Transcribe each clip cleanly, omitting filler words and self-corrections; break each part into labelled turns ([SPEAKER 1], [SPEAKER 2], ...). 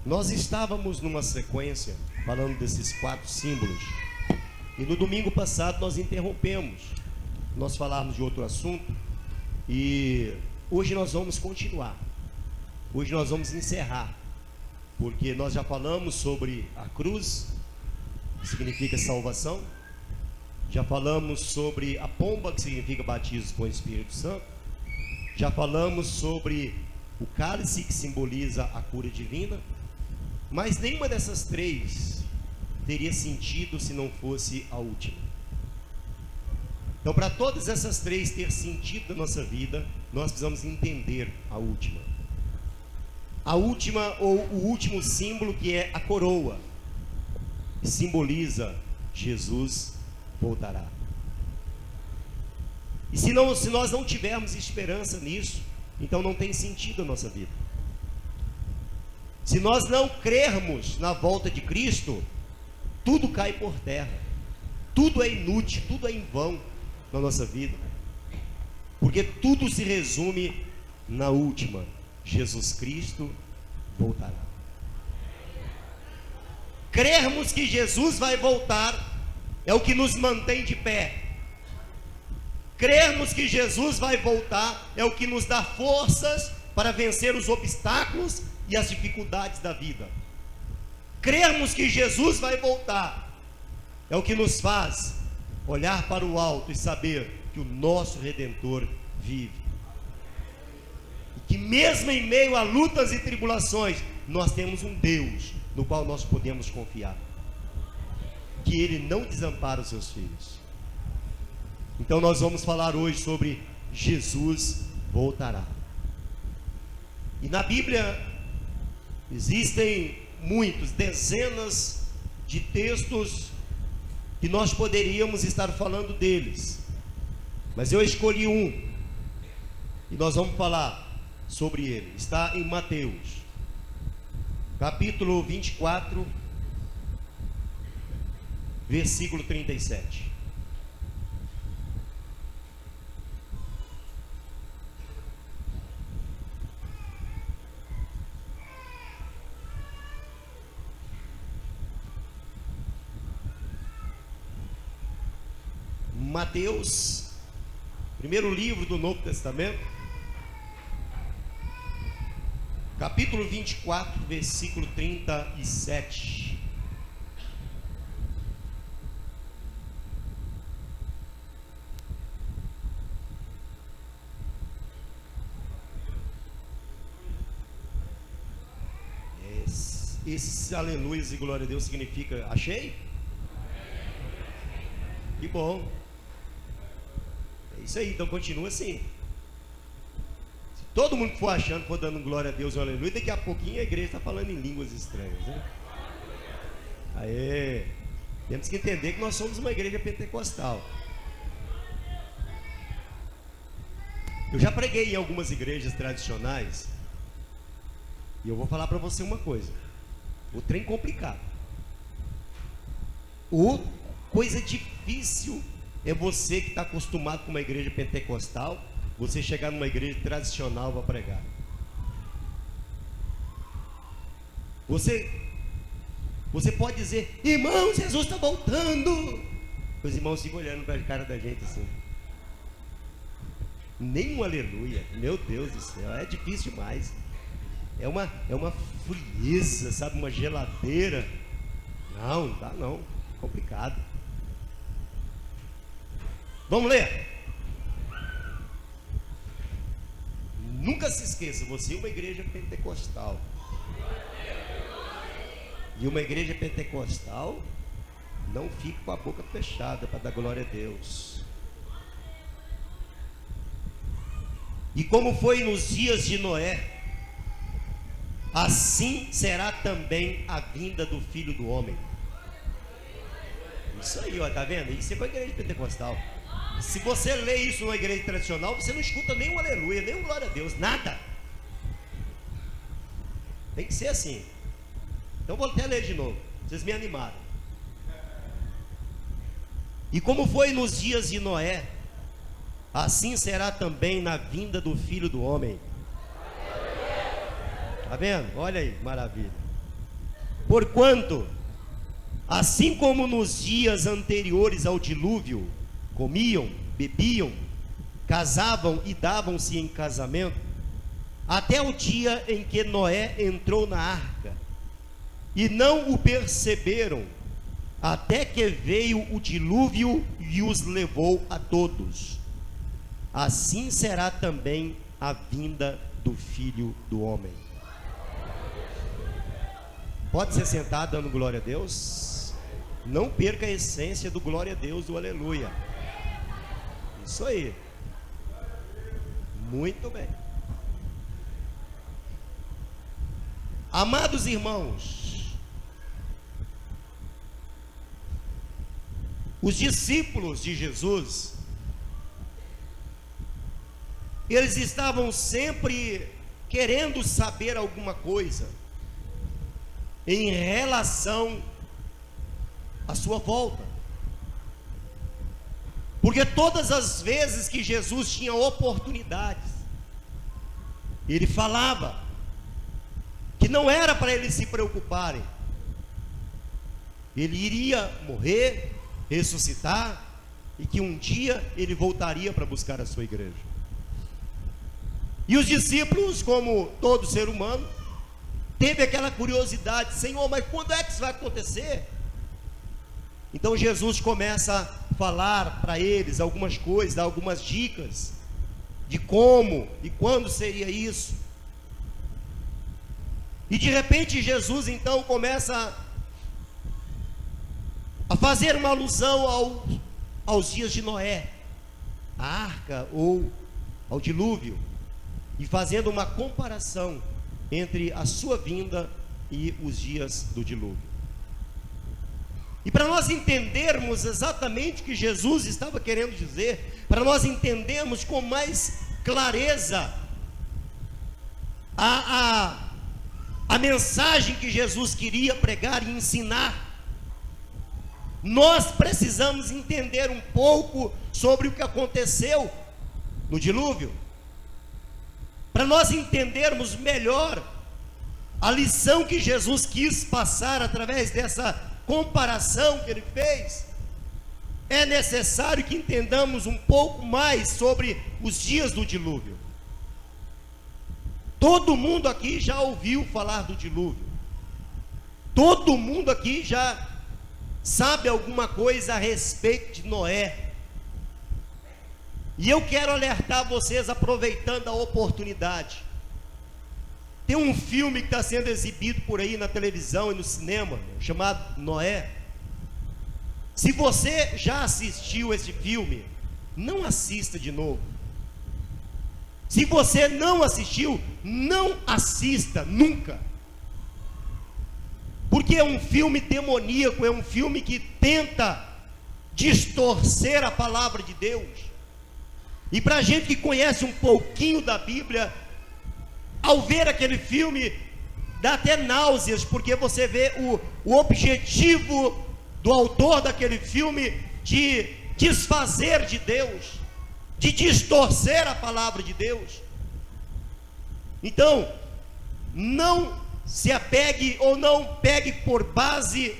[SPEAKER 1] Nós estávamos numa sequência falando desses 4 símbolos, e no domingo passado nós interrompemos, nós falamos de outro assunto, e hoje nós vamos continuar. Hoje nós vamos encerrar, porque nós já falamos sobre a cruz, que significa salvação, já falamos sobre a pomba, que significa batismo com o Espírito Santo, já falamos sobre o cálice, que simboliza a cura divina, mas nenhuma dessas 3 teria sentido se não fosse a última. Então, para todas essas 3 ter sentido na nossa vida, nós precisamos entender a última. A última, ou o último símbolo, que é a coroa, que simboliza Jesus voltará. E se nós não tivermos esperança nisso, então não tem sentido a nossa vida. Se nós não crermos na volta de Cristo, tudo cai por terra, tudo é inútil, tudo é em vão na nossa vida, porque tudo se resume na última: Jesus Cristo voltará. Crermos que Jesus vai voltar é o que nos mantém de pé. Crermos que Jesus vai voltar é o que nos dá forças para vencer os obstáculos e as dificuldades da vida. Crermos que Jesus vai voltar é o que nos faz olhar para o alto e saber que o nosso Redentor vive, e que mesmo em meio a lutas e tribulações, nós temos um Deus no qual nós podemos confiar, que Ele não desampara os seus filhos. Então nós vamos falar hoje sobre Jesus voltará. E na Bíblia existem muitos, dezenas de textos que nós poderíamos estar falando deles, mas eu escolhi um, e nós vamos falar sobre ele. Está em Mateus, capítulo 24, versículo 37. Mateus, primeiro livro do Novo Testamento, capítulo 24, versículo 37. Esse aleluia e glória a Deus significa achei? Que bom. É isso aí, então continua assim. Se todo mundo for achando, for dando glória a Deus e aleluia, daqui a pouquinho a igreja está falando em línguas estranhas, né? Aê, temos que entender que nós somos uma igreja pentecostal. Eu já preguei em algumas igrejas tradicionais, e eu vou falar para você uma coisa: o trem complicado, coisa difícil é você que está acostumado com uma igreja pentecostal, você chegar numa igreja tradicional para pregar. Você pode dizer: irmão, Jesus está voltando. Os irmãos ficam olhando para a cara da gente assim. Nem um aleluia, meu Deus do céu, é difícil demais. É uma frieza, sabe, uma geladeira. Não dá não, complicado. Vamos ler. Nunca se esqueça, você é uma igreja pentecostal. E uma igreja pentecostal não fica com a boca fechada para dar glória a Deus. E como foi nos dias de Noé, assim será também a vinda do Filho do Homem. Isso aí, ó, tá vendo? Isso é com a igreja pentecostal. Se você lê isso numa igreja tradicional, você não escuta nem um aleluia, nem um glória a Deus, nada. Tem que ser assim. Então vou até ler de novo, vocês me animaram. E como foi nos dias de Noé, assim será também na vinda do Filho do Homem. Tá vendo? Olha aí, maravilha. Porquanto, assim como nos dias anteriores ao dilúvio, comiam, bebiam, casavam e davam-se em casamento, até o dia em que Noé entrou na arca, e não o perceberam, até que veio o dilúvio e os levou a todos. Assim será também a vinda do Filho do Homem. Pode se sentar dando glória a Deus. Não perca a essência do glória a Deus, do aleluia. Isso aí. Muito bem. Amados irmãos, os discípulos de Jesus, eles estavam sempre querendo saber alguma coisa em relação à sua volta, porque todas as vezes que Jesus tinha oportunidades, ele falava que não era para eles se preocuparem, ele iria morrer, ressuscitar, e que um dia ele voltaria para buscar a sua igreja. E os discípulos, como todo ser humano, teve aquela curiosidade: Senhor, mas quando é que isso vai acontecer? Então Jesus começa a falar para eles algumas coisas, dar algumas dicas de como e quando seria isso. E de repente Jesus então começa a fazer uma alusão aos dias de Noé, a arca ou ao dilúvio, e fazendo uma comparação entre a sua vinda e os dias do dilúvio. E para nós entendermos exatamente o que Jesus estava querendo dizer, para nós entendermos com mais clareza a mensagem que Jesus queria pregar e ensinar, nós precisamos entender um pouco sobre o que aconteceu no dilúvio, para nós entendermos melhor a lição que Jesus quis passar através dessa comparação que ele fez. É necessário que entendamos um pouco mais sobre os dias do dilúvio. Todo mundo aqui já ouviu falar do dilúvio. Todo mundo aqui já sabe alguma coisa a respeito de Noé. E eu quero alertar vocês, aproveitando a oportunidade. Tem um filme que está sendo exibido por aí na televisão e no cinema, chamado Noé. Se você já assistiu esse filme, não assista de novo. Se você não assistiu, não assista nunca. Porque é um filme demoníaco, é um filme que tenta distorcer a palavra de Deus. E para a gente que conhece um pouquinho da Bíblia, ao ver aquele filme, dá até náuseas, porque você vê o objetivo do autor daquele filme de desfazer de Deus, de distorcer a palavra de Deus. Então, não se apegue ou não pegue por base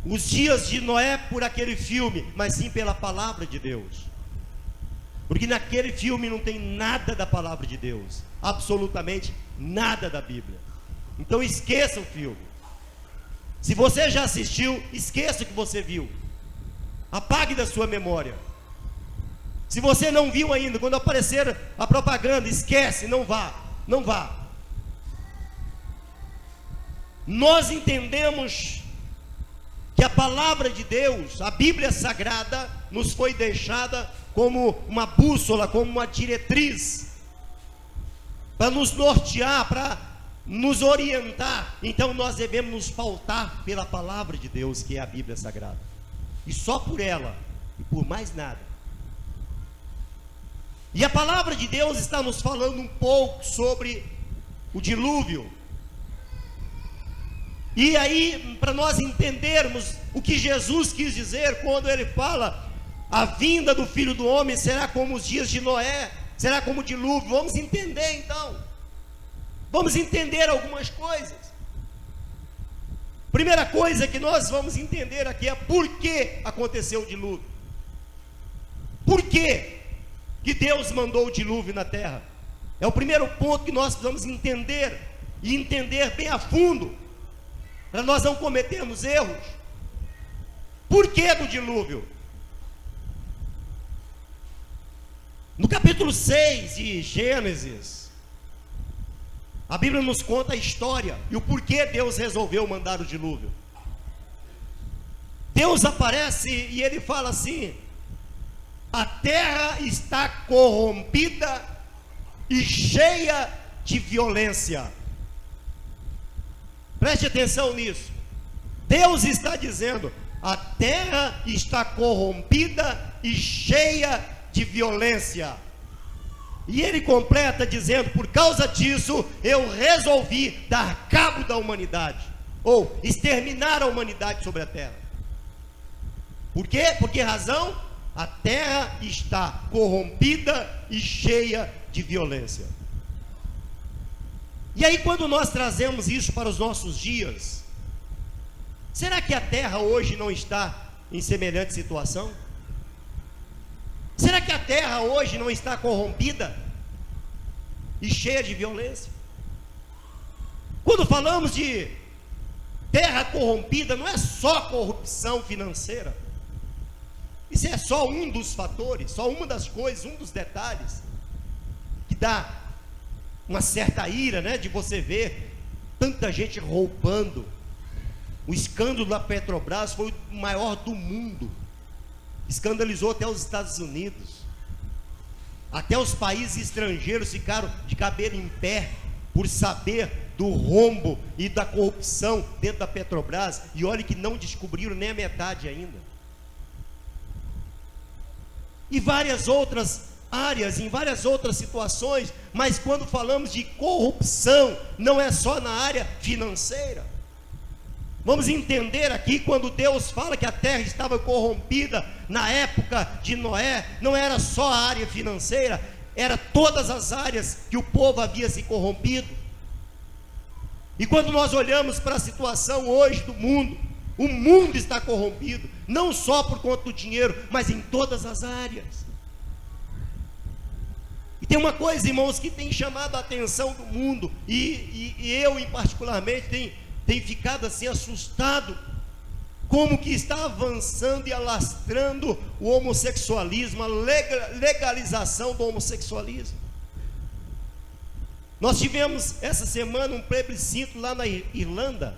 [SPEAKER 1] os dias de Noé por aquele filme, mas sim pela palavra de Deus. Porque naquele filme não tem nada da palavra de Deus, absolutamente nada da Bíblia. Então esqueça o filme. Se você já assistiu, esqueça o que você viu. Apague da sua memória. Se você não viu ainda, quando aparecer a propaganda, esquece, não vá, não vá. Nós entendemos que a palavra de Deus, a Bíblia Sagrada, nos foi deixada como uma bússola, como uma diretriz, para nos nortear, para nos orientar. Então nós devemos nos pautar pela palavra de Deus, que é a Bíblia Sagrada, e só por ela, e por mais nada. E a palavra de Deus está nos falando um pouco sobre o dilúvio. E aí, para nós entendermos o que Jesus quis dizer quando ele fala: a vinda do Filho do Homem será como os dias de Noé, será como o dilúvio. Vamos entender então. Vamos entender algumas coisas. Primeira coisa que nós vamos entender aqui é por que aconteceu o dilúvio. Por que Deus mandou o dilúvio na terra? É o primeiro ponto que nós precisamos entender, e entender bem a fundo, para nós não cometermos erros. Por que do dilúvio? No capítulo 6 de Gênesis, a Bíblia nos conta a história e o porquê Deus resolveu mandar o dilúvio. Deus aparece e ele fala assim: a terra está corrompida e cheia de violência. Preste atenção nisso. Deus está dizendo: a terra está corrompida e cheia de violência. E ele completa dizendo: por causa disso eu resolvi dar cabo da humanidade, ou exterminar a humanidade sobre a terra. Por quê? Por que razão? A terra está corrompida e cheia de violência. E aí, quando nós trazemos isso para os nossos dias, será que a terra hoje não está em semelhante situação? Será que a terra hoje não está corrompida e cheia de violência? Quando falamos de terra corrompida, não é só corrupção financeira. Isso é só um dos fatores, só uma das coisas, um dos detalhes que dá uma certa ira, né, de você ver tanta gente roubando. O escândalo da Petrobras foi o maior do mundo. Escandalizou até os Estados Unidos. Até os países estrangeiros ficaram de cabelo em pé por saber do rombo e da corrupção dentro da Petrobras. E olha que não descobriram nem a metade ainda. E várias outras áreas, em várias outras situações. Mas quando falamos de corrupção, não é só na área financeira. Vamos entender aqui, quando Deus fala que a terra estava corrompida na época de Noé, não era só a área financeira, era todas as áreas que o povo havia se corrompido. E quando nós olhamos para a situação hoje do mundo, o mundo está corrompido, não só por conta do dinheiro, mas em todas as áreas. E tem uma coisa, irmãos, que tem chamado a atenção do mundo, e eu em particularmente tem ficado assim assustado, como que está avançando e alastrando o homossexualismo, a legalização do homossexualismo. Nós tivemos essa semana um plebiscito lá na Irlanda,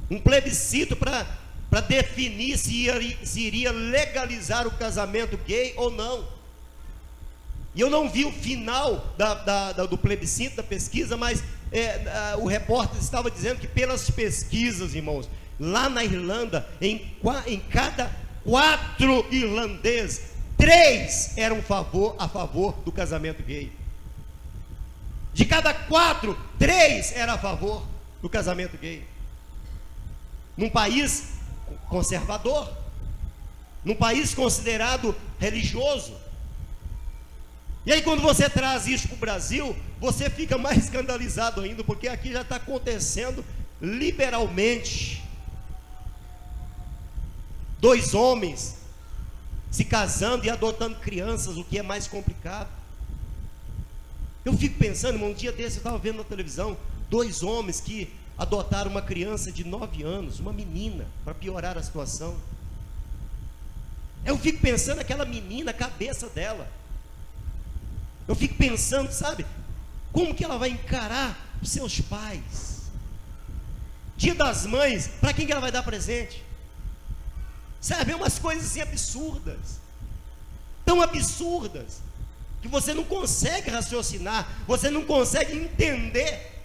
[SPEAKER 1] um plebiscito para definir se iria legalizar o casamento gay ou não. E eu não vi o final do plebiscito, da pesquisa, mas o repórter estava dizendo que pelas pesquisas, irmãos, lá na Irlanda, em cada 4 irlandeses, 3 eram a favor do casamento gay. De cada 4, 3 eram a favor do casamento gay. Num país conservador, num país considerado religioso. E aí, quando você traz isso para o Brasil, você fica mais escandalizado ainda, porque aqui já está acontecendo liberalmente. 2 homens se casando e adotando crianças, o que é mais complicado. Eu fico pensando, irmão, um dia desse eu estava vendo na televisão 2 homens que adotaram uma criança de 9 anos, uma menina, para piorar a situação. Eu fico pensando naquela menina, a cabeça dela. Eu fico pensando, sabe, como que ela vai encarar os seus pais? Dia das Mães, para quem que ela vai dar presente? Sabe, é umas coisas assim absurdas, tão absurdas, que você não consegue raciocinar, você não consegue entender.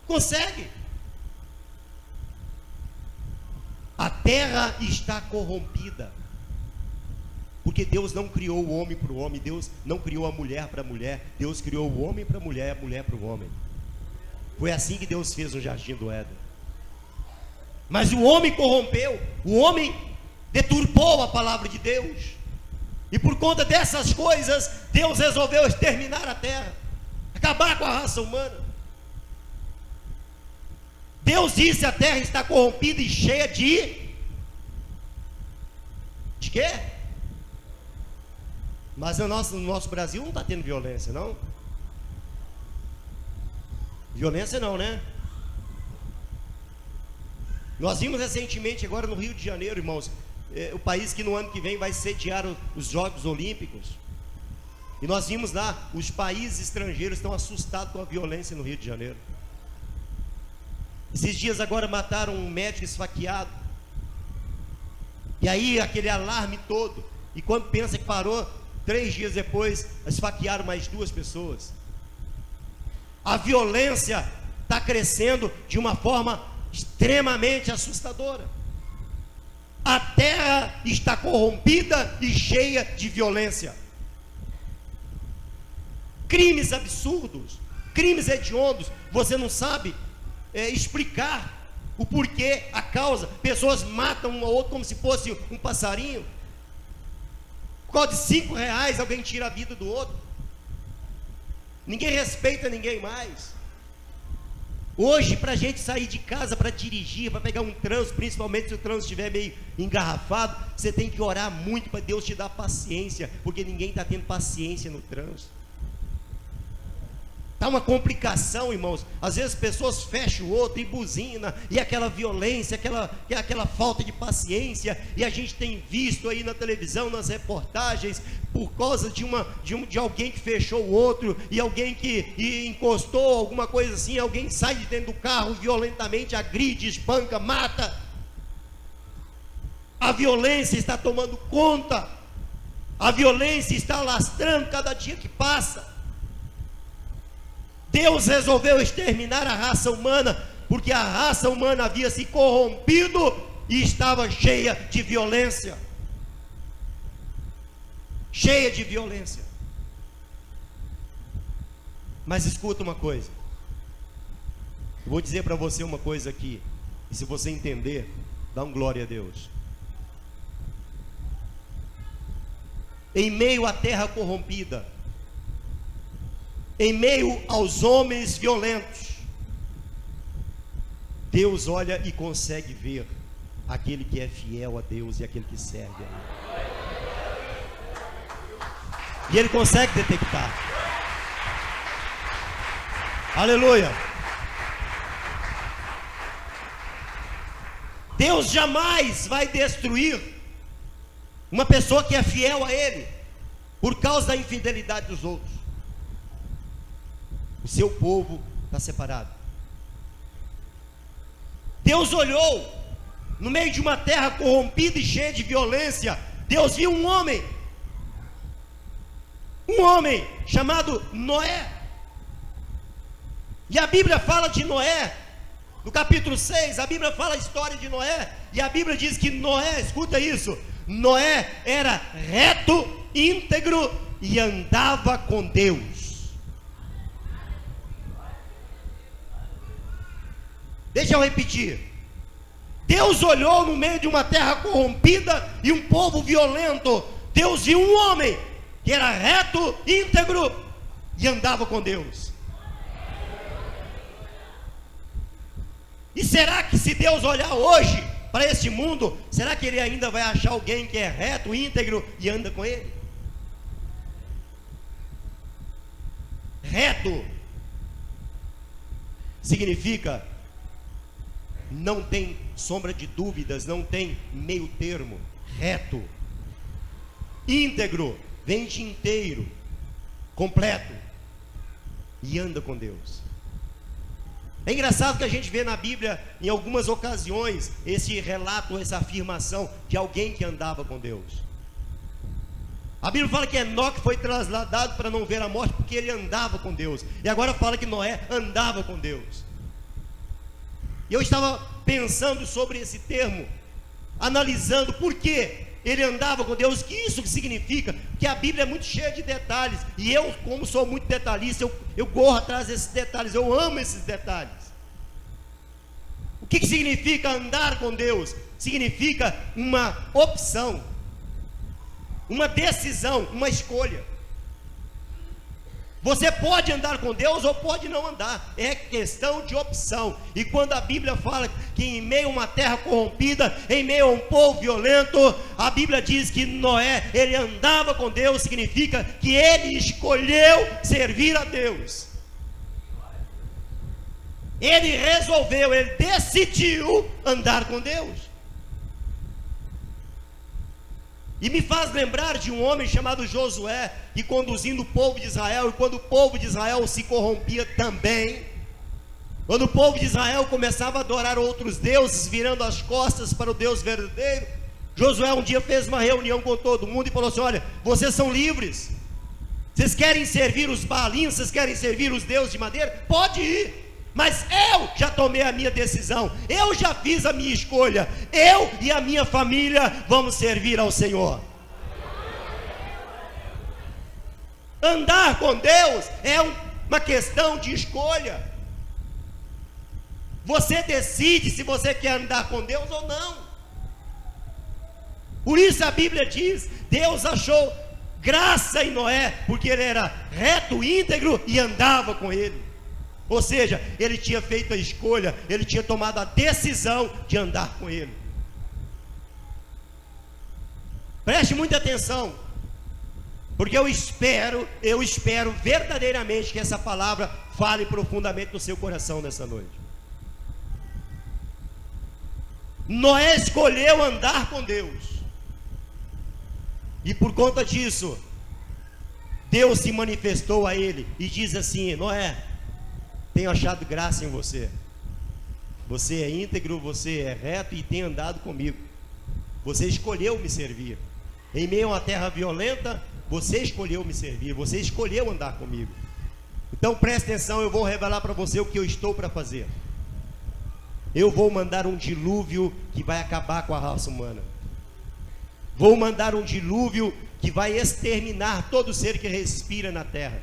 [SPEAKER 1] Consegue? A terra está corrompida, porque Deus não criou o homem para o homem, Deus não criou a mulher para a mulher, Deus criou o homem para a mulher e a mulher para o homem. Foi assim que Deus fez no jardim do Éden. Mas o homem corrompeu, o homem deturpou a palavra de Deus, e por conta dessas coisas, Deus resolveu exterminar a terra, acabar com a raça humana. Deus disse: a terra está corrompida e cheia de quê? Mas no nosso Brasil não está tendo violência, não? Violência não, né? Nós vimos recentemente agora no Rio de Janeiro, irmãos, o país que no ano que vem vai sediar os Jogos Olímpicos. E nós vimos lá, os países estrangeiros estão assustados com a violência no Rio de Janeiro. Esses dias agora mataram um médico esfaqueado. E aí aquele alarme todo. E quando pensa que parou, 3 dias depois, esfaquearam mais 2 pessoas. A violência está crescendo de uma forma extremamente assustadora. A terra está corrompida e cheia de violência. Crimes absurdos, crimes hediondos. Você não sabe explicar o porquê, a causa. Pessoas matam um ao outro como se fosse um passarinho. Por causa de 5 reais alguém tira a vida do outro. Ninguém respeita ninguém mais. Hoje, para a gente sair de casa para dirigir, para pegar um trânsito, principalmente se o trânsito estiver meio engarrafado, você tem que orar muito para Deus te dar paciência, porque ninguém está tendo paciência no trânsito. Está uma complicação, irmãos. Às vezes pessoas fecham o outro e buzina, e aquela violência, aquela falta de paciência. E a gente tem visto aí na televisão, nas reportagens, por causa de alguém que fechou o outro, e alguém que encostou, alguma coisa assim, alguém sai de dentro do carro violentamente, agride, espanca, mata. A violência está tomando conta, a violência está alastrando cada dia que passa. Deus resolveu exterminar a raça humana, porque a raça humana havia se corrompido e estava cheia de violência. Cheia de violência. Mas escuta uma coisa. Eu vou dizer para você uma coisa aqui, e se você entender, dá um glória a Deus. Em meio à terra corrompida, em meio aos homens violentos, Deus olha e consegue ver aquele que é fiel a Deus e aquele que serve a Ele. E Ele consegue detectar. Aleluia. Deus jamais vai destruir uma pessoa que é fiel a Ele por causa da infidelidade dos outros. O seu povo está separado. Deus olhou no meio de uma terra corrompida e cheia de violência. Deus viu um homem chamado Noé. E a Bíblia fala de Noé, no capítulo 6, a Bíblia fala a história de Noé. E a Bíblia diz que Noé, escuta isso, Noé era reto, íntegro e andava com Deus. Deixa eu repetir. Deus olhou no meio de uma terra corrompida e um povo violento. Deus viu um homem que era reto, íntegro e andava com Deus. E será que se Deus olhar hoje para este mundo, será que Ele ainda vai achar alguém que é reto, íntegro e anda com Ele? Reto significa não tem sombra de dúvidas, não tem meio termo. Reto. Íntegro vem de inteiro, completo, e anda com Deus. É engraçado que a gente vê na Bíblia, em algumas ocasiões, esse relato, essa afirmação de alguém que andava com Deus. A Bíblia fala que Enoque foi trasladado para não ver a morte, porque ele andava com Deus. E agora fala que Noé andava com Deus. E eu estava pensando sobre esse termo, analisando por que ele andava com Deus, o que isso significa, porque a Bíblia é muito cheia de detalhes, e eu, como sou muito detalhista, eu corro atrás desses detalhes, eu amo esses detalhes. O que significa andar com Deus? Significa uma opção, uma decisão, uma escolha. Você pode andar com Deus ou pode não andar, é questão de opção. E quando a Bíblia fala que em meio a uma terra corrompida, em meio a um povo violento, a Bíblia diz que Noé, ele andava com Deus, significa que ele escolheu servir a Deus. Ele resolveu, ele decidiu andar com Deus. E me faz lembrar de um homem chamado Josué, que conduzindo o povo de Israel, e quando o povo de Israel se corrompia também, quando o povo de Israel começava a adorar outros deuses, virando as costas para o Deus verdadeiro, Josué um dia fez uma reunião com todo mundo e falou assim: olha, vocês são livres, vocês querem servir os Baalins, vocês querem servir os deuses de madeira? Pode ir. Mas eu já tomei a minha decisão, eu já fiz a minha escolha, eu e a minha família vamos servir ao Senhor. Andar com Deus é uma questão de escolha. Você decide se você quer andar com Deus ou não. Por isso a Bíblia diz: Deus achou graça em Noé, porque ele era reto, íntegro e andava com ele. Ou seja, ele tinha feito a escolha, ele tinha tomado a decisão de andar com ele. Preste muita atenção, porque eu espero verdadeiramente que essa palavra fale profundamente no seu coração nessa noite. Noé escolheu andar com Deus, e por conta disso, Deus se manifestou a ele e diz assim: Noé, tenho achado graça em você. Você é íntegro, você é reto e tem andado comigo. Você escolheu me servir. Em meio a uma terra violenta, você escolheu me servir. Você escolheu andar comigo. Então preste atenção, eu vou revelar para você o que eu estou para fazer. Eu vou mandar um dilúvio que vai acabar com a raça humana. Vou mandar um dilúvio que vai exterminar todo ser que respira na terra.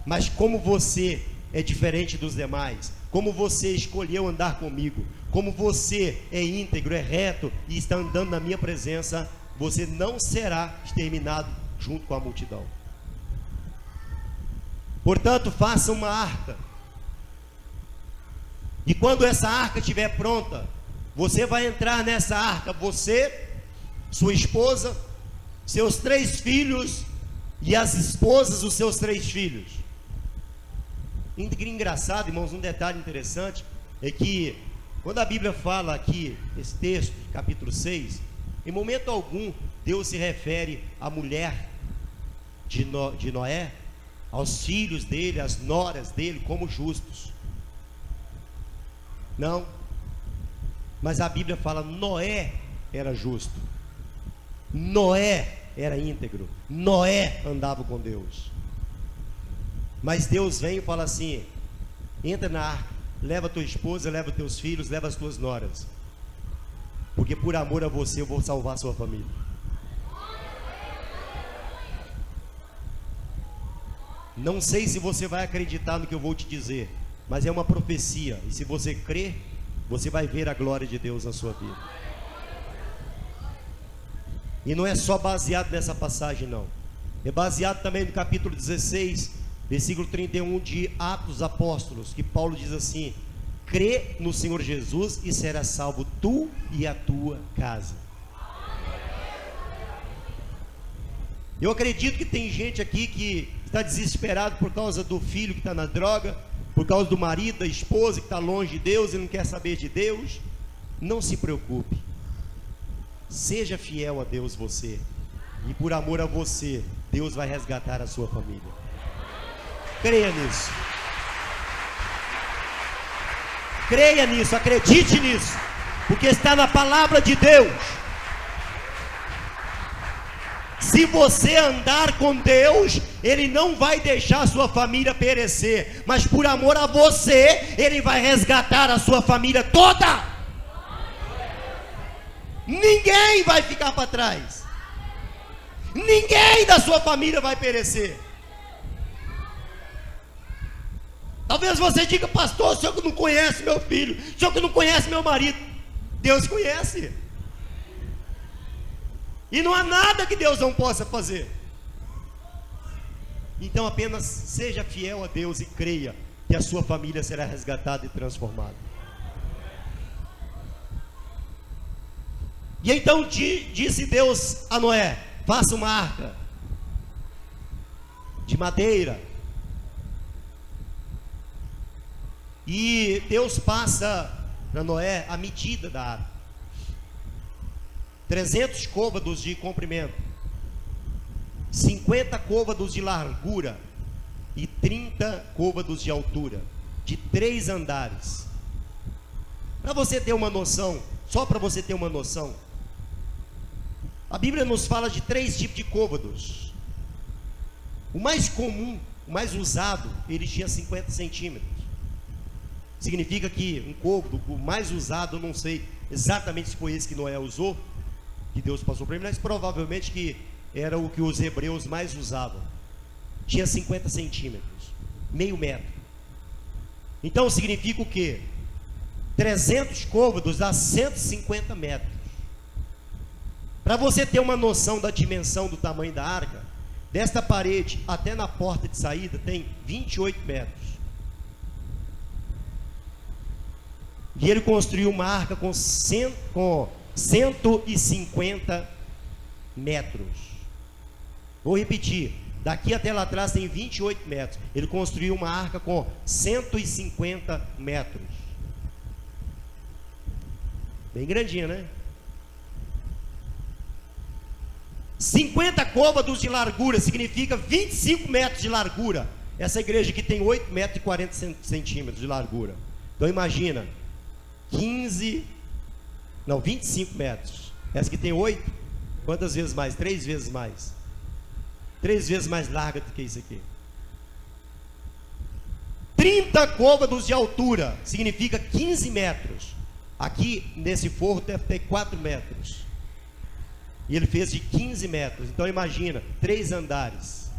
[SPEAKER 1] Mas como você é diferente dos demais, como você escolheu andar comigo, como você é íntegro, é reto e está andando na minha presença, você não será exterminado junto com a multidão. Portanto, faça uma arca, e quando essa arca estiver pronta, você vai entrar nessa arca, você, sua esposa, seus 3 filhos e as esposas dos seus 3 filhos. Engraçado, irmãos, um detalhe interessante é que quando a Bíblia fala aqui, esse texto, capítulo 6, em momento algum Deus se refere à mulher de Noé, aos filhos dele, às noras dele como justos. Não, mas a Bíblia fala: Noé era justo, Noé era íntegro, Noé andava com Deus. Mas Deus vem e fala assim: entra na arca, leva tua esposa, leva teus filhos, leva as tuas noras, porque por amor a você eu vou salvar a sua família. Não sei se você vai acreditar no que eu vou te dizer, mas é uma profecia, e se você crer, você vai ver a glória de Deus na sua vida. E não é só baseado nessa passagem, não, é baseado também no capítulo 16, versículo 31 de Atos dos Apóstolos, que Paulo diz assim: crê no Senhor Jesus e serás salvo tu e a tua casa. Eu acredito que tem gente aqui que está desesperado por causa do filho que está na droga, por causa do marido, da esposa que está longe de Deus e não quer saber de Deus. Não se preocupe, seja fiel a Deus você, e por amor a você, Deus vai resgatar a sua família. Creia nisso. Creia nisso, acredite nisso, porque está na palavra de Deus. Se você andar com Deus, Ele não vai deixar a sua família perecer, mas por amor a você, Ele vai resgatar a sua família toda. Ninguém vai ficar para trás, ninguém da sua família vai perecer. Talvez você diga: pastor, o senhor que não conhece meu filho, o senhor que não conhece meu marido. Deus conhece, e não há nada que Deus não possa fazer. Então apenas seja fiel a Deus e creia que a sua família será resgatada e transformada. E então disse Deus a Noé: faça uma arca de madeira. E Deus passa para Noé a medida da arca: 300 côvados de comprimento, 50 côvados de largura e 30 côvados de altura, de 3 andares. Para você ter uma noção, só para você ter uma noção, a Bíblia nos fala de 3 tipos de côvados. O mais comum, o mais usado, ele tinha 50 centímetros. Significa que um côvado, o mais usado, eu não sei exatamente se foi esse que Noé usou, que Deus passou para ele, mas provavelmente que era o que os hebreus mais usavam. Tinha 50 centímetros, meio metro. Então significa o quê? 300 côvados dá 150 metros. Para você ter uma noção da dimensão do tamanho da arca, desta parede até na porta de saída tem 28 metros. E ele construiu uma arca com 150 metros. Vou repetir: daqui até lá atrás tem 28 metros. Ele construiu uma arca com 150 metros. Bem grandinha, né? 50 côvados de largura significa 25 metros de largura. Essa igreja aqui tem 8 metros e 40 centímetros de largura. Então imagina, 25 metros. Essa aqui tem 8, quantas vezes mais? 3 vezes mais. 3 vezes mais larga do que isso aqui. 30 côvados de altura significa 15 metros. Aqui nesse forro deve ter 4 metros. E ele fez de 15 metros. Então imagina, 3 andares.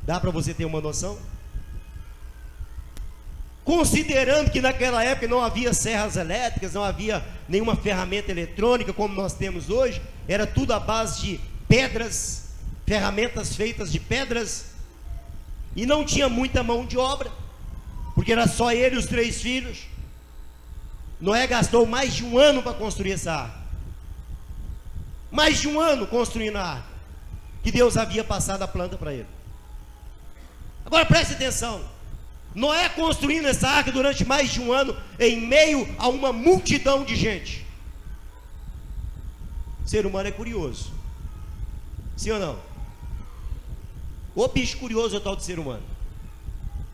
[SPEAKER 1] Dá para você ter uma noção? Considerando que naquela época não havia serras elétricas, não havia nenhuma ferramenta eletrônica como nós temos hoje, era tudo à base de pedras, ferramentas feitas de pedras, e não tinha muita mão de obra, porque era só ele e os 3 filhos. Noé gastou mais de 1 ano para construir essa arca. Mais de 1 ano construindo a arca, que Deus havia passado a planta para ele. Agora preste atenção: Noé construindo essa arca durante mais de 1 ano, em meio a uma multidão de gente. O ser humano é curioso, sim ou não? O bicho curioso é o tal de ser humano.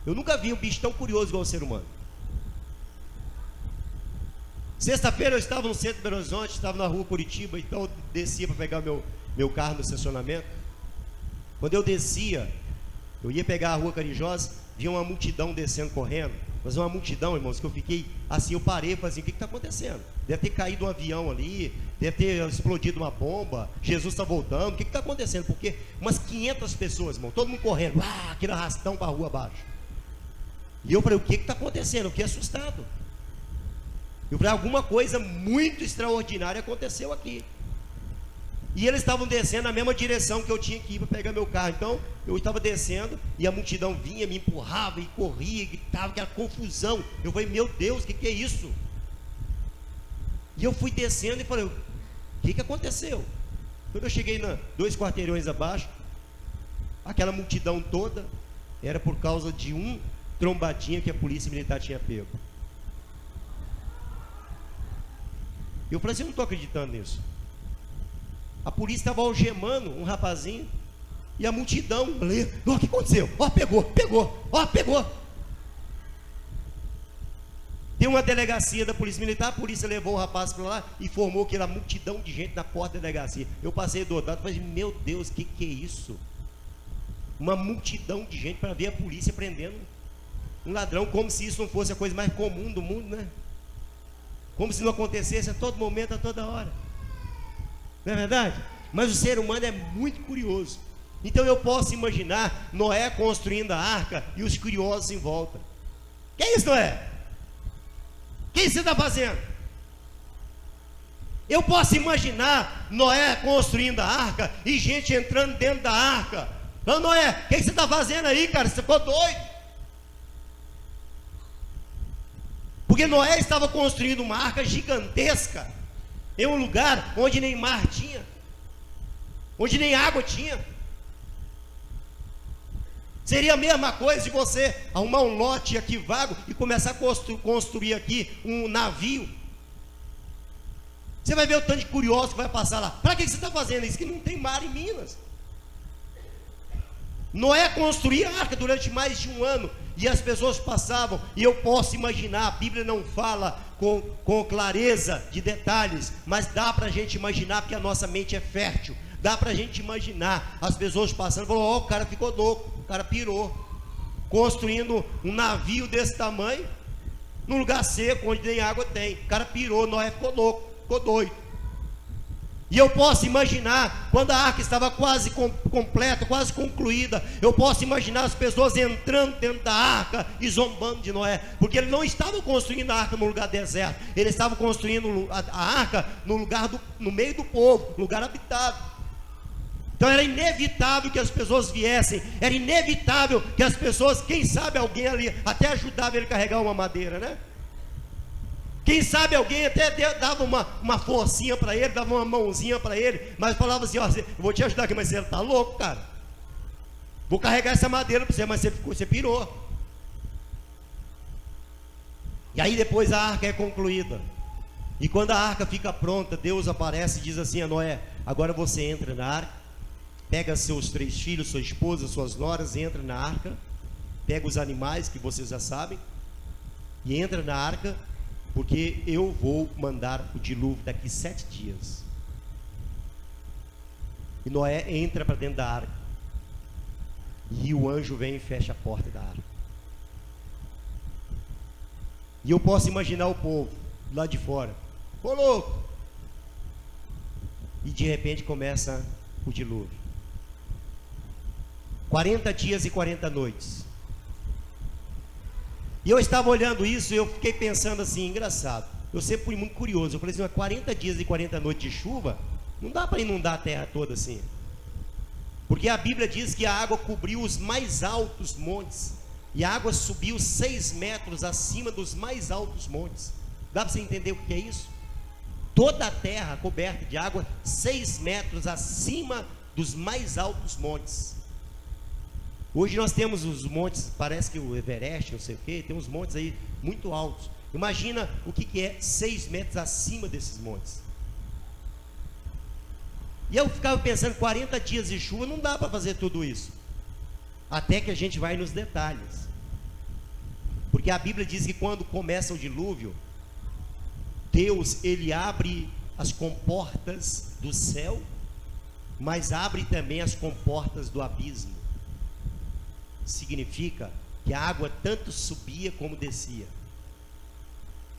[SPEAKER 1] Eu nunca vi um bicho tão curioso igual o ser humano. Sexta-feira eu estava no centro de Belo Horizonte, estava na rua Curitiba, então eu descia para pegar meu carro no estacionamento. Quando eu descia, eu ia pegar a rua Carijosa, vi uma multidão descendo correndo, mas uma multidão, irmãos, que eu fiquei assim, eu parei e falei assim: o que está acontecendo? Deve ter caído um avião ali, deve ter explodido uma bomba, Jesus está voltando, o que está acontecendo? Porque umas 500 pessoas, irmão, todo mundo correndo, aquele arrastão para a rua abaixo. E eu falei: o que está acontecendo? Eu fiquei assustado. Eu falei: alguma coisa muito extraordinária aconteceu aqui. E eles estavam descendo na mesma direção que eu tinha que ir para pegar meu carro. Então eu estava descendo e a multidão vinha, me empurrava e corria, e gritava, aquela confusão. Eu falei: meu Deus, o que é isso? E eu fui descendo e falei: o que aconteceu? Quando eu cheguei 2 quarteirões abaixo, aquela multidão toda era por causa de um trombadinha que a polícia militar tinha pego. Eu falei assim: eu não estou acreditando nisso. A polícia estava algemando um rapazinho, e a multidão ali, o que aconteceu? Pegou. Tem uma delegacia da polícia militar, a polícia levou o rapaz para lá e formou aquela multidão de gente na porta da delegacia. Eu passei do outro lado e falei: meu Deus, o que é isso? Uma multidão de gente para ver a polícia prendendo um ladrão, como se isso não fosse a coisa mais comum do mundo, né? Como se não acontecesse a todo momento, a toda hora. Não é verdade? Mas o ser humano é muito curioso. Então eu posso imaginar Noé construindo a arca e os curiosos em volta. Que é isso, Noé? O que você está fazendo? Eu posso imaginar Noé construindo a arca e gente entrando dentro da arca, Falando: Noé, o que você está fazendo aí, cara? Você ficou doido? Porque Noé estava construindo uma arca gigantesca em um lugar onde nem mar tinha, onde nem água tinha. Seria a mesma coisa se você arrumar um lote aqui vago e começar a construir aqui um navio. Você vai ver o tanto de curioso que vai passar lá. Para que você está fazendo isso? Que não tem mar em Minas. Noé construía a arca durante mais de um ano, e as pessoas passavam, e eu posso imaginar, a Bíblia não fala com clareza de detalhes, mas dá para a gente imaginar, porque a nossa mente é fértil. Dá para a gente imaginar as pessoas passando, falando: ó, o cara ficou louco, o cara pirou, construindo um navio desse tamanho, num lugar seco, onde nem água tem. O cara pirou, Noé ficou louco, ficou doido. E eu posso imaginar, quando a arca estava quase completa, quase concluída, eu posso imaginar as pessoas entrando dentro da arca e zombando de Noé, porque ele não estava construindo a arca no lugar deserto, ele estava construindo a arca no meio do povo, lugar habitado. Então era inevitável que as pessoas viessem, era inevitável que as pessoas, quem sabe alguém ali até ajudava ele a carregar uma madeira, né? Quem sabe alguém até dava uma forcinha para ele, dava uma mãozinha para ele, mas falava assim: ó, eu vou te ajudar aqui, mas você está louco, cara. Vou carregar essa madeira para você, mas você pirou. E aí depois a arca é concluída. E quando a arca fica pronta, Deus aparece e diz assim a Noé: agora você entra na arca, pega seus 3 filhos, sua esposa, suas noras, entra na arca, pega os animais que vocês já sabem, e entra na arca, porque eu vou mandar o dilúvio daqui 7 dias. E Noé entra para dentro da arca, e o anjo vem e fecha a porta da arca. E eu posso imaginar o povo lá de fora: ô louco! E de repente começa o dilúvio. 40 dias e 40 noites. E eu estava olhando isso e eu fiquei pensando assim: engraçado, eu sempre fui muito curioso. Eu falei assim: 40 dias e 40 noites de chuva, não dá para inundar a terra toda assim. Porque a Bíblia diz que a água cobriu os mais altos montes, e a água subiu 6 metros acima dos mais altos montes. Dá para você entender o que é isso? Toda a terra coberta de água 6 metros acima dos mais altos montes. Hoje nós temos os montes, parece que o Everest, não sei o que, tem uns montes aí muito altos. Imagina o que é 6 metros acima desses montes. E eu ficava pensando: 40 dias de chuva não dá para fazer tudo isso. Até que a gente vai nos detalhes. Porque a Bíblia diz que quando começa o dilúvio, Deus, ele abre as comportas do céu, mas abre também as comportas do abismo. Significa que a água tanto subia como descia.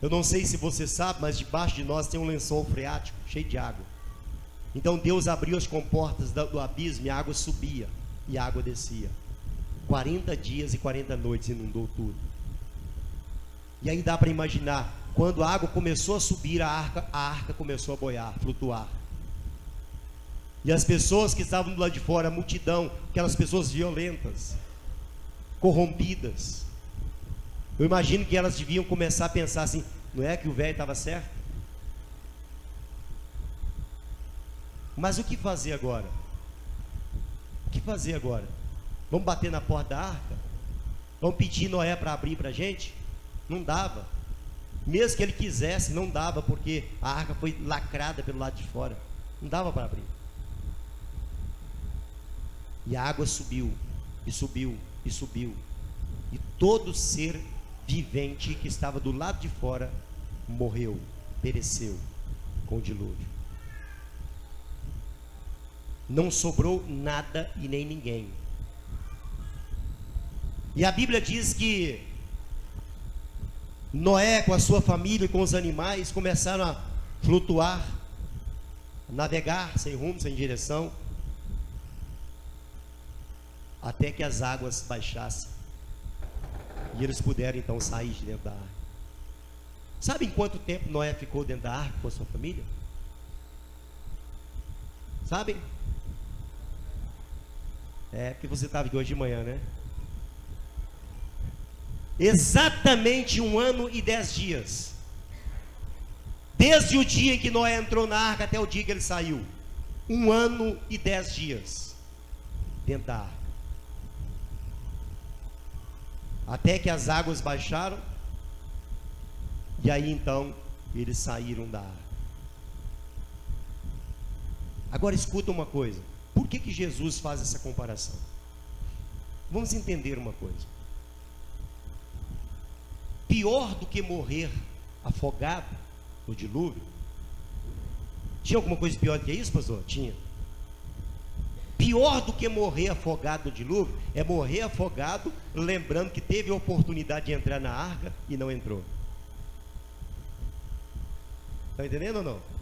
[SPEAKER 1] Eu não sei se você sabe, mas debaixo de nós tem um lençol freático cheio de água. Então Deus abriu as comportas do abismo, e a água subia e a água descia. 40 dias e 40 noites inundou tudo. E aí dá para imaginar, quando a água começou a subir, a arca começou a boiar, flutuar. E as pessoas que estavam do lado de fora, a multidão, aquelas pessoas violentas, corrompidas, eu imagino que elas deviam começar a pensar assim: não é que o velho estava certo? Mas o que fazer agora? O que fazer agora? Vamos bater na porta da arca? Vamos pedir Noé para abrir para a gente? Não dava. Mesmo que ele quisesse, não dava, porque a arca foi lacrada pelo lado de fora. Não dava para abrir. E a água subiu, e subiu, e subiu, e todo ser vivente que estava do lado de fora morreu, pereceu com o dilúvio. Não sobrou nada e nem ninguém. E a Bíblia diz que Noé, com a sua família e com os animais, começaram a flutuar, a navegar sem rumo, sem direção, até que as águas baixassem e eles puderam então sair de dentro da arca. Sabe em quanto tempo Noé ficou dentro da arca com a sua família? Sabe? É, porque você estava aqui hoje de manhã, né? Exatamente 1 ano e 10 dias. Desde o dia em que Noé entrou na arca até o dia que ele saiu. 1 ano e 10 dias. Dentro da arca. Até que as águas baixaram. E aí então, eles saíram da arca. Agora escuta uma coisa. Por que Jesus faz essa comparação? Vamos entender uma coisa. Pior do que morrer afogado no dilúvio. Tinha alguma coisa pior do que isso, pastor? Tinha. Pior do que morrer afogado no dilúvio é morrer afogado lembrando que teve a oportunidade de entrar na arca e não entrou. Está entendendo ou não?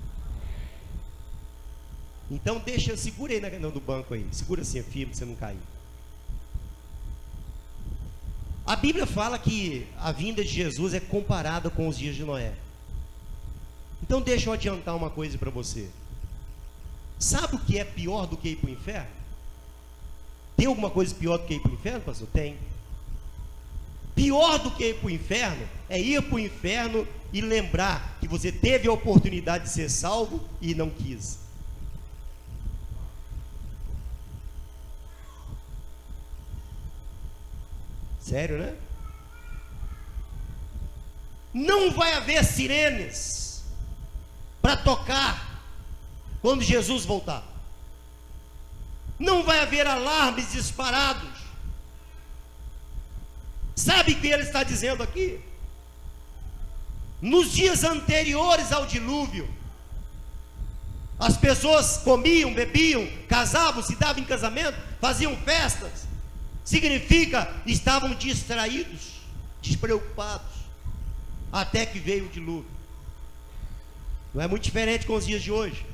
[SPEAKER 1] Então segura aí no banco aí. Segura assim, firme, para você não cair. A Bíblia fala que a vinda de Jesus é comparada com os dias de Noé. Então deixa eu adiantar uma coisa para você. Sabe o que é pior do que ir para o inferno? Tem alguma coisa pior do que ir para o inferno, pastor? Tem. Pior do que ir para o inferno é ir para o inferno e lembrar que você teve a oportunidade de ser salvo e não quis. Sério, né? Não vai haver sirenes para tocar quando Jesus voltar. Não vai haver alarmes disparados. Sabe o que ele está dizendo aqui? Nos dias anteriores ao dilúvio, as pessoas comiam, bebiam, casavam, se davam em casamento, faziam festas. Significa, estavam distraídos, despreocupados, até que veio o dilúvio. Não é muito diferente com os dias de hoje.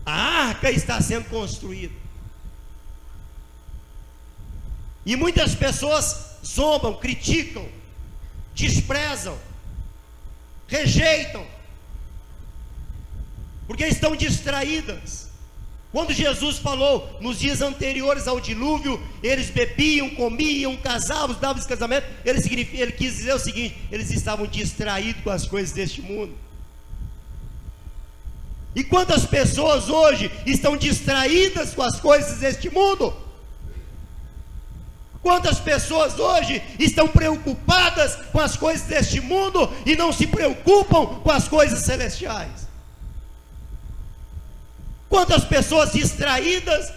[SPEAKER 1] A arca está sendo construída. E muitas pessoas zombam, criticam, desprezam, rejeitam, porque estão distraídas. Quando Jesus falou nos dias anteriores ao dilúvio, eles bebiam, comiam, casavam, davam esse casamento, ele quis dizer o seguinte: eles estavam distraídos com as coisas deste mundo. E quantas pessoas hoje estão distraídas com as coisas deste mundo? Quantas pessoas hoje estão preocupadas com as coisas deste mundo e não se preocupam com as coisas celestiais? Quantas pessoas distraídas,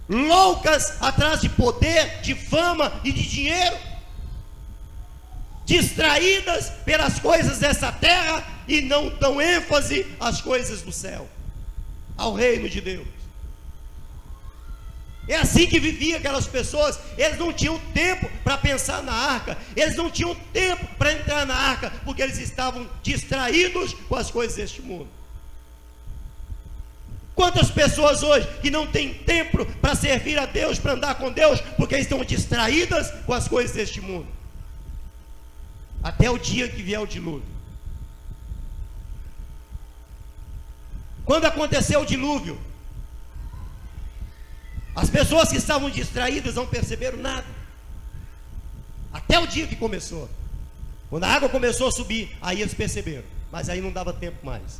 [SPEAKER 1] loucas, atrás de poder, de fama e de dinheiro, distraídas pelas coisas dessa terra e não dão ênfase às coisas do céu, ao reino de Deus. É assim que viviam aquelas pessoas. Eles não tinham tempo para pensar na arca, eles não tinham tempo para entrar na arca, porque eles estavam distraídos com as coisas deste mundo. Quantas pessoas hoje que não têm tempo para servir a Deus, para andar com Deus, porque estão distraídas com as coisas deste mundo, até o dia que vier o dilúvio. Quando aconteceu o dilúvio, as pessoas que estavam distraídas não perceberam nada, até o dia que começou. Quando a água começou a subir, aí eles perceberam, mas aí não dava tempo mais,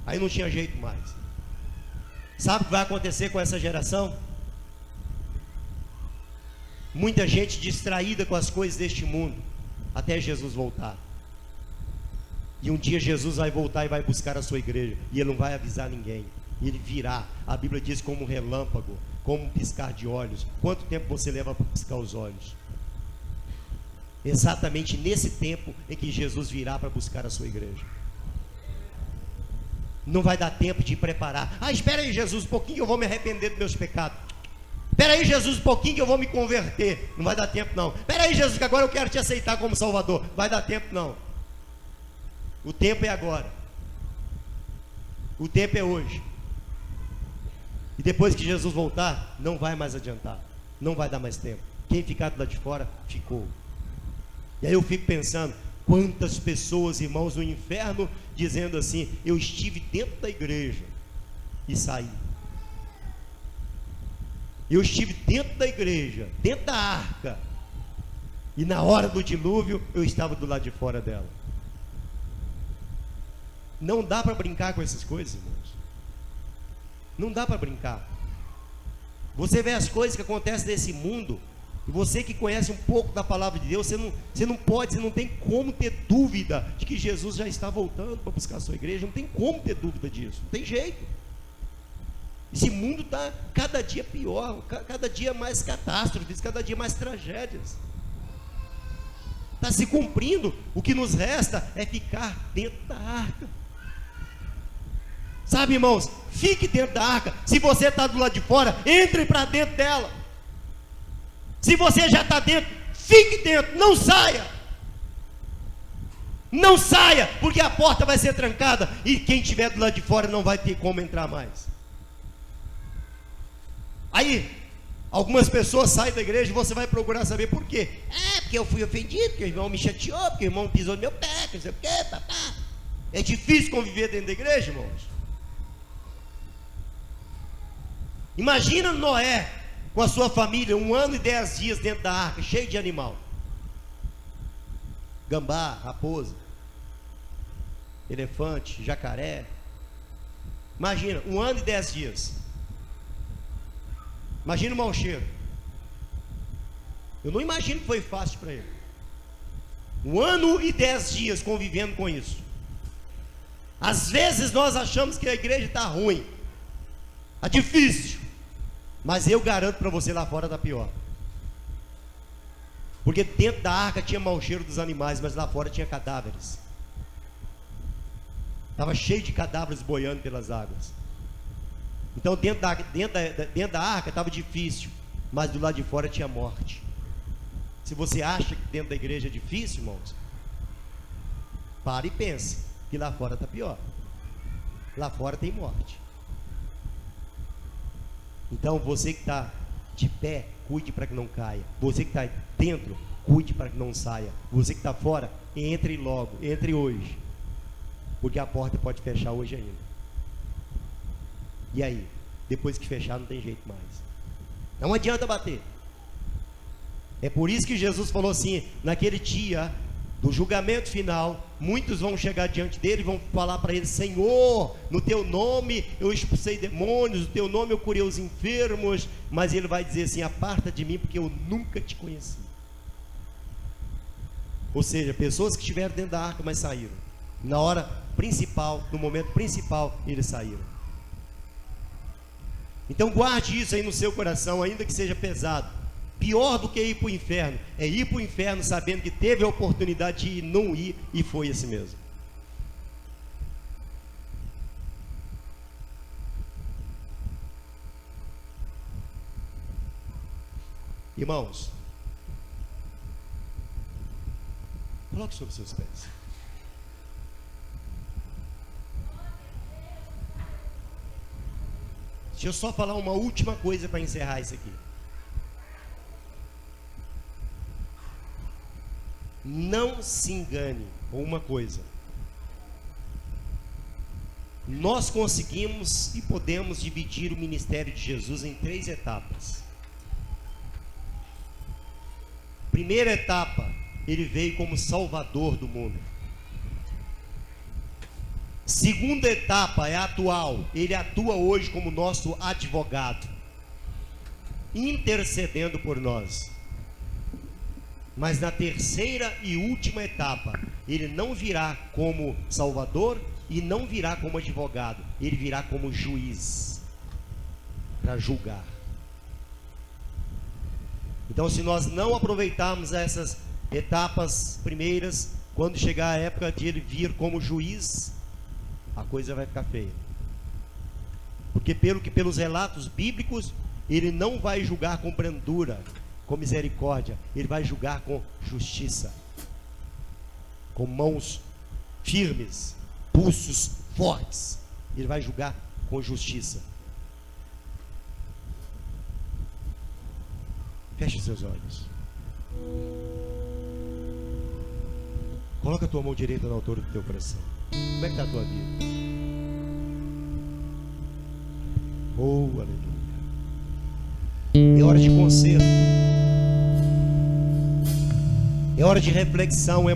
[SPEAKER 1] aí não tinha jeito mais. Sabe o que vai acontecer com essa geração? Muita gente distraída com as coisas deste mundo, até Jesus voltar. E um dia Jesus vai voltar e vai buscar a sua igreja, e ele não vai avisar ninguém. Ele virá, a Bíblia diz, como um relâmpago, como um piscar de olhos. Quanto tempo você leva para piscar os olhos? Exatamente nesse tempo em que Jesus virá para buscar a sua igreja. Não vai dar tempo de preparar. Espera aí, Jesus, um pouquinho que eu vou me arrepender dos meus pecados. Espera aí, Jesus, um pouquinho que eu vou me converter. Não vai dar tempo não. Espera aí, Jesus, que agora eu quero te aceitar como Salvador. Vai dar tempo não. O tempo é agora. O tempo é hoje. E depois que Jesus voltar, não vai mais adiantar, não vai dar mais tempo. Quem ficar do lado de fora, ficou. E aí eu fico pensando, quantas pessoas, irmãos, no inferno, dizendo assim: eu estive dentro da igreja e saí. Eu estive dentro da igreja, dentro da arca, e na hora do dilúvio eu estava do lado de fora dela. Não dá para brincar com essas coisas, irmãos. Não dá para brincar. Você vê as coisas que acontecem nesse mundo, e você que conhece um pouco da palavra de Deus, você não tem como ter dúvida de que Jesus já está voltando para buscar a sua igreja. Não tem como ter dúvida disso, não tem jeito. Esse mundo está cada dia pior, cada dia mais catástrofes, cada dia mais tragédias. Está se cumprindo. O que nos resta é ficar dentro da arca. Sabe, irmãos, fique dentro da arca. Se você está do lado de fora, entre para dentro dela. Se você já está dentro, fique dentro, não saia. Não saia, porque a porta vai ser trancada e quem estiver do lado de fora não vai ter como entrar mais. Aí, algumas pessoas saem da igreja e você vai procurar saber por quê. Porque eu fui ofendido, porque o irmão me chateou, porque o irmão pisou no meu pé, não sei o quê, papá. É difícil conviver dentro da igreja, irmãos. Imagina Noé com a sua família, 1 ano e 10 dias dentro da arca, cheio de animal. Gambá, raposa, elefante, jacaré. Imagina, 1 ano e 10 dias. Imagina o mau cheiro. Eu não imagino que foi fácil para ele. 1 ano e 10 dias convivendo com isso. Às vezes nós achamos que a igreja está ruim, está difícil. Mas eu garanto para você, lá fora está pior. Porque dentro da arca tinha mau cheiro dos animais, mas lá fora tinha cadáveres. Estava cheio de cadáveres boiando pelas águas. Então dentro da arca estava difícil, mas do lado de fora tinha morte. Se você acha que dentro da igreja é difícil, irmãos, pare e pense que lá fora está pior. Lá fora tem morte. Então você que está de pé, cuide para que não caia. Você que está dentro, cuide para que não saia. Você que está fora, entre logo, entre hoje, porque a porta pode fechar hoje ainda. E aí? Depois que fechar não tem jeito mais. Não adianta bater. É por isso que Jesus falou assim: naquele dia do julgamento final, muitos vão chegar diante dele e vão falar para ele: Senhor, no teu nome eu expulsei demônios, no teu nome eu curei os enfermos. Mas ele vai dizer assim: aparta de mim, porque eu nunca te conheci. Ou seja, pessoas que estiveram dentro da arca, mas saíram. Na hora principal, no momento principal, eles saíram. Então guarde isso aí no seu coração, ainda que seja pesado. Pior do que ir para o inferno é ir para o inferno sabendo que teve a oportunidade de ir, não ir, e foi assim mesmo. Irmãos, coloque sobre seus pés. Deixa eu só falar uma última coisa para encerrar isso aqui. Não se engane com uma coisa: nós conseguimos e podemos dividir o ministério de Jesus em 3 etapas. Primeira etapa, ele veio como Salvador do mundo. Segunda etapa é atual, ele atua hoje como nosso advogado, intercedendo por nós. Mas na terceira e última etapa, ele não virá como Salvador e não virá como advogado, ele virá como juiz, para julgar. Então, se nós não aproveitarmos essas etapas primeiras, quando chegar a época de ele vir como juiz, a coisa vai ficar feia. Porque pelos relatos bíblicos, ele não vai julgar com brandura, com misericórdia, ele vai julgar com justiça, com mãos firmes, pulsos fortes. Ele vai julgar com justiça. Feche seus olhos. Coloca a tua mão direita na altura do teu coração. Como é que está a tua vida? Oh, aleluia. É hora de conserto. É hora de reflexão.